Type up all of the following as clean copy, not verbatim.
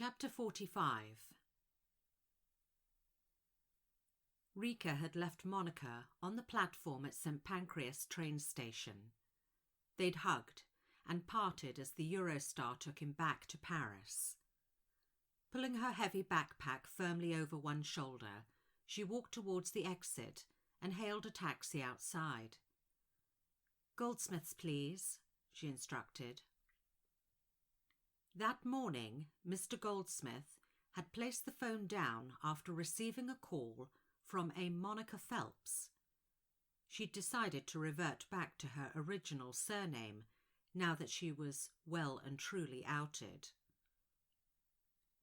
Chapter 45. Rika had left Monica on the platform at St. Pancras train station. They'd hugged and parted as the Eurostar took him back to Paris. Pulling her heavy backpack firmly over one shoulder, she walked towards the exit and hailed a taxi outside. "Goldsmiths, please," she instructed. That morning, Mr. Goldsmith had placed the phone down after receiving a call from a Monica Phelps. She'd decided to revert back to her original surname now that she was well and truly outed.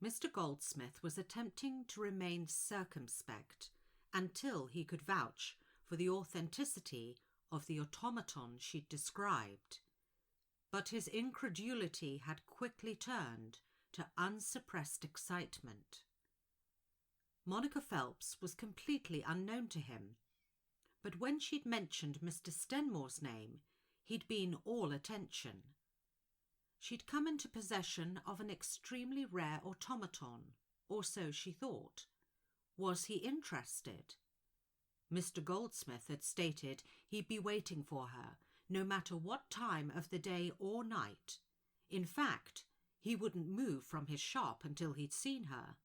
Mr. Goldsmith was attempting to remain circumspect until he could vouch for the authenticity of the automaton she'd described, but his incredulity had quickly turned to unsuppressed excitement. Monica Phelps was completely unknown to him, but when she'd mentioned Mr. Stenmore's name, he'd been all attention. She'd come into possession of an extremely rare automaton, or so she thought. Was he interested? Mr. Goldsmith had stated he'd be waiting for her, no matter what time of the day or night. In fact, he wouldn't move from his shop until he'd seen her.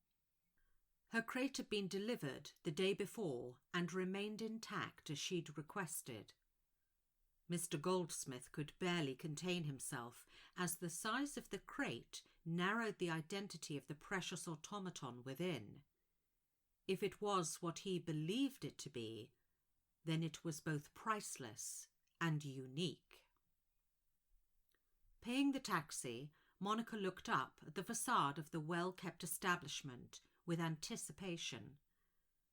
Her crate had been delivered the day before and remained intact as she'd requested. Mr. Goldsmith could barely contain himself as the size of the crate narrowed the identity of the precious automaton within. If it was what he believed it to be, then it was both priceless and unique. Paying the taxi, Monica looked up at the facade of the well-kept establishment with anticipation.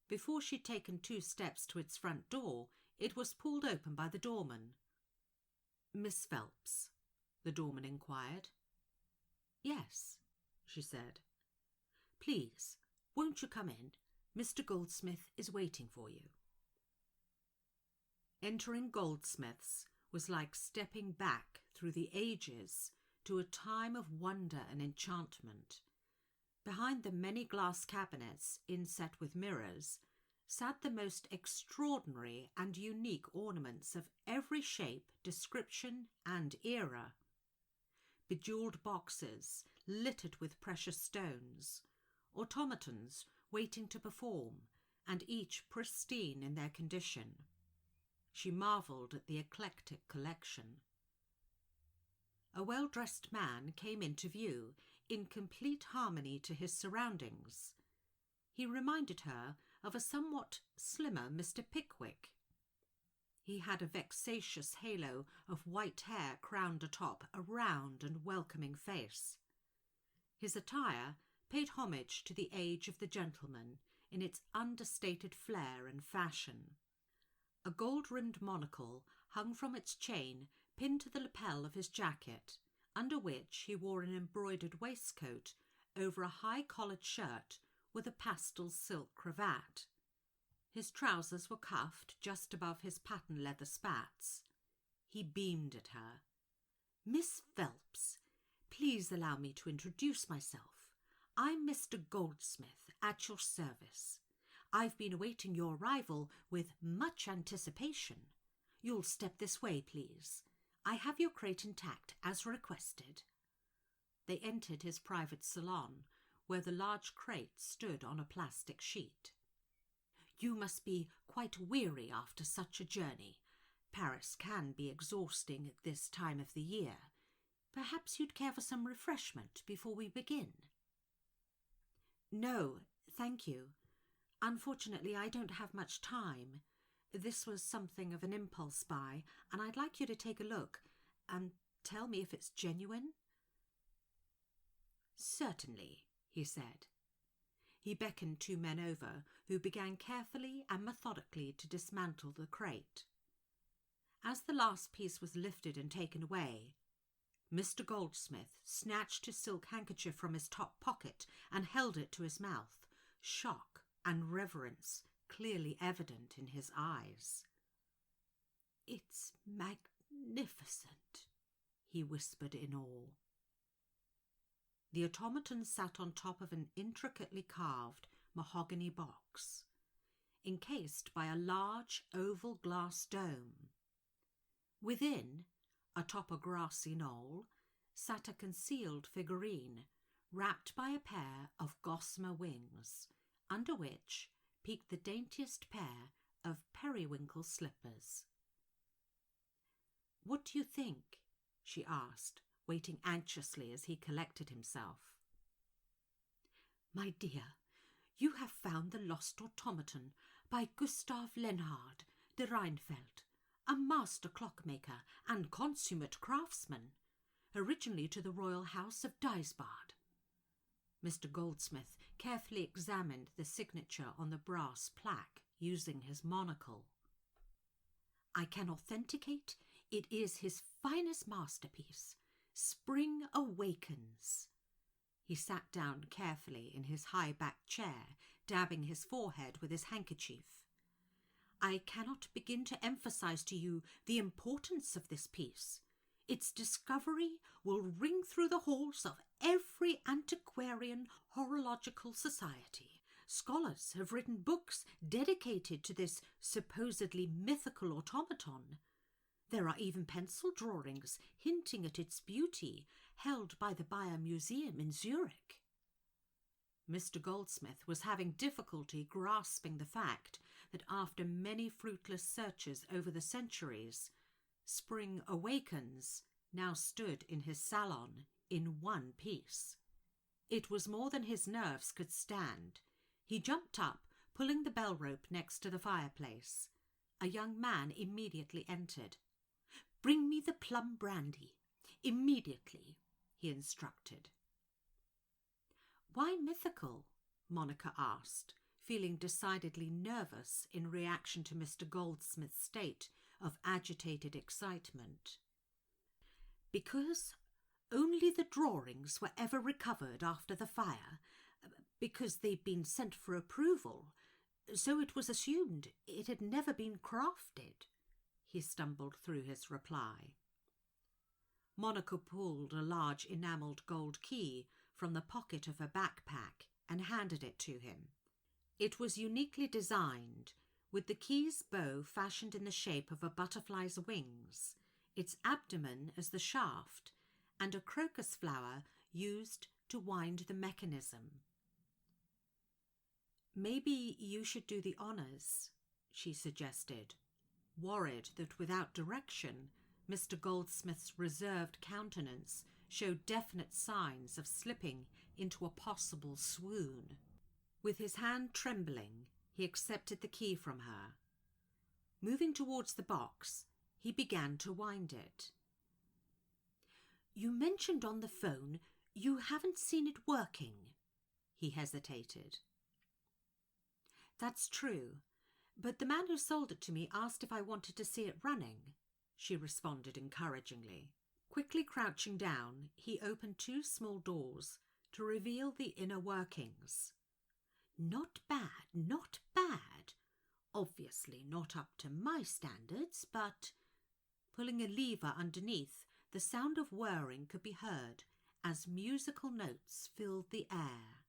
Before she'd taken 2 steps to its front door, it was pulled open by the doorman. "Miss Phelps?" the doorman inquired. "Yes," she said. "Please, won't you come in? Mr. Goldsmith is waiting for you." Entering Goldsmith's was like stepping back through the ages to a time of wonder and enchantment. Behind the many glass cabinets inset with mirrors sat the most extraordinary and unique ornaments of every shape, description, and era. Bejewelled boxes littered with precious stones, automatons waiting to perform, and each pristine in their condition. She marvelled at the eclectic collection. A well-dressed man came into view, in complete harmony to his surroundings. He reminded her of a somewhat slimmer Mr. Pickwick. He had a vexatious halo of white hair crowned atop a round and welcoming face. His attire paid homage to the age of the gentleman in its understated flair and fashion. A gold-rimmed monocle hung from its chain pinned to the lapel of his jacket, under which he wore an embroidered waistcoat over a high-collared shirt with a pastel silk cravat. His trousers were cuffed just above his patent leather spats. He beamed at her. "Miss Phelps, please allow me to introduce myself. I'm Mr. Goldsmith, at your service. I've been awaiting your arrival with much anticipation. You'll step this way, please. I have your crate intact, as requested." They entered his private salon, where the large crate stood on a plastic sheet. "You must be quite weary after such a journey. Paris can be exhausting at this time of the year. Perhaps you'd care for some refreshment before we begin?" "No, thank you. Unfortunately, I don't have much time. This was something of an impulse buy, and I'd like you to take a look and tell me if it's genuine." "Certainly," he said. He beckoned 2 men over, who began carefully and methodically to dismantle the crate. As the last piece was lifted and taken away, Mr. Goldsmith snatched his silk handkerchief from his top pocket and held it to his mouth, shock and reverence clearly evident in his eyes. "It's magnificent," he whispered in awe. The automaton sat on top of an intricately carved mahogany box, encased by a large oval glass dome. Within, atop a grassy knoll, sat a concealed figurine wrapped by a pair of gossamer wings, under which peeked the daintiest pair of periwinkle slippers. "What do you think?" she asked, waiting anxiously as he collected himself. "My dear, you have found the lost automaton by Gustav Leonhard de Reinfeldt, a master clockmaker and consummate craftsman, originally to the royal house of Deisbard." Mr. Goldsmith carefully examined the signature on the brass plaque using his monocle. "I can authenticate it is his finest masterpiece, Spring Awakens." He sat down carefully in his high-backed chair, dabbing his forehead with his handkerchief. "I cannot begin to emphasize to you the importance of this piece. Its discovery will ring through the halls of every antiquarian horological society. Scholars have written books dedicated to this supposedly mythical automaton. There are even pencil drawings hinting at its beauty, held by the Bayer Museum in Zurich." Mr. Goldsmith was having difficulty grasping the fact that after many fruitless searches over the centuries, Spring Awakens now stood in his salon in one piece. It was more than his nerves could stand. He jumped up, pulling the bell rope next to the fireplace. A young man immediately entered. "Bring me the plum brandy, immediately," he instructed. "Why mythical?" Monica asked, feeling decidedly nervous in reaction to Mr. Goldsmith's state of agitated excitement. "Because only the drawings were ever recovered after the fire, because they'd been sent for approval, so it was assumed it had never been crafted," he stumbled through his reply. Monica pulled a large enamelled gold key from the pocket of her backpack and handed it to him. It was uniquely designed, with the key's bow fashioned in the shape of a butterfly's wings, its abdomen as the shaft, and a crocus flower used to wind the mechanism. "Maybe you should do the honours," she suggested, worried that without direction, Mr. Goldsmith's reserved countenance showed definite signs of slipping into a possible swoon. With his hand trembling, he accepted the key from her. Moving towards the box, he began to wind it. "You mentioned on the phone you haven't seen it working," he hesitated. "That's true, but the man who sold it to me asked if I wanted to see it running," she responded encouragingly. Quickly crouching down, he opened two small doors to reveal the inner workings. "Not bad, not bad. Obviously not up to my standards, but..." Pulling a lever underneath, the sound of whirring could be heard as musical notes filled the air.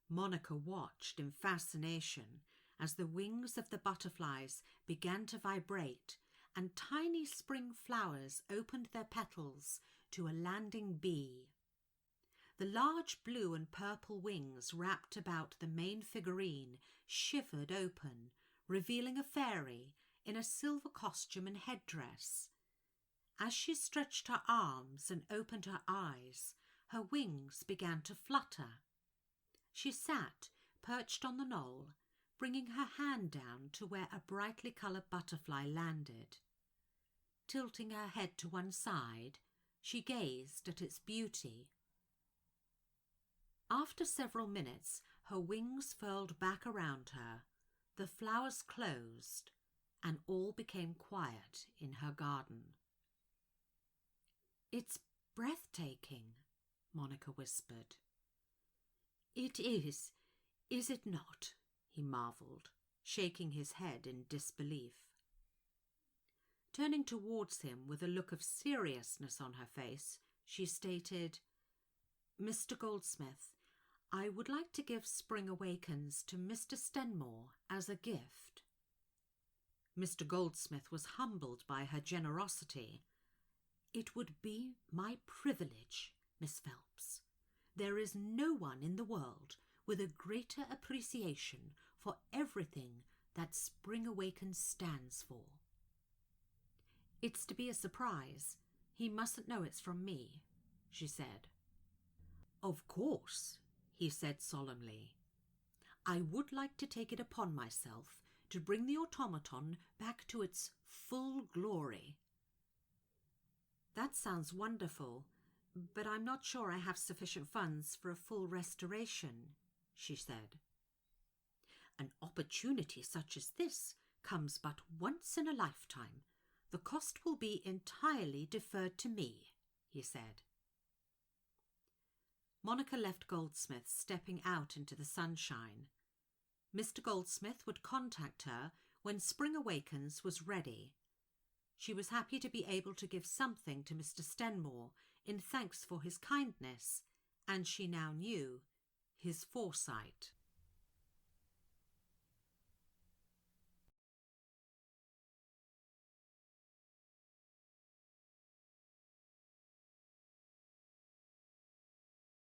Monica watched in fascination as the wings of the butterflies began to vibrate and tiny spring flowers opened their petals to a landing bee. The large blue and purple wings wrapped about the main figurine shivered open, revealing a fairy in a silver costume and headdress. As she stretched her arms and opened her eyes, her wings began to flutter. She sat, perched on the knoll, bringing her hand down to where a brightly coloured butterfly landed. Tilting her head to one side, she gazed at its beauty. After several minutes, her wings furled back around her, the flowers closed, and all became quiet in her garden. "It's breathtaking," Monica whispered. "It is it not?" he marvelled, shaking his head in disbelief. Turning towards him with a look of seriousness on her face, she stated, Mr. Goldsmith, I would like to give Spring Awakens to Mr. Stenmore as a gift. Mr. Goldsmith was humbled by her generosity. It would be my privilege, Miss Phelps. There is no one in the world with a greater appreciation for everything that Spring Awakens stands for. It's to be a surprise. He mustn't know it's from me, she said. Of course, he said solemnly. I would like to take it upon myself to bring the automaton back to its full glory. That sounds wonderful, but I'm not sure I have sufficient funds for a full restoration, she said. An opportunity such as this comes but once in a lifetime. The cost will be entirely deferred to me, he said. Monica left Goldsmith stepping out into the sunshine. Mr. Goldsmith would contact her when Spring Awakens was ready. She was happy to be able to give something to Mr. Stenmore in thanks for his kindness, and she now knew his foresight.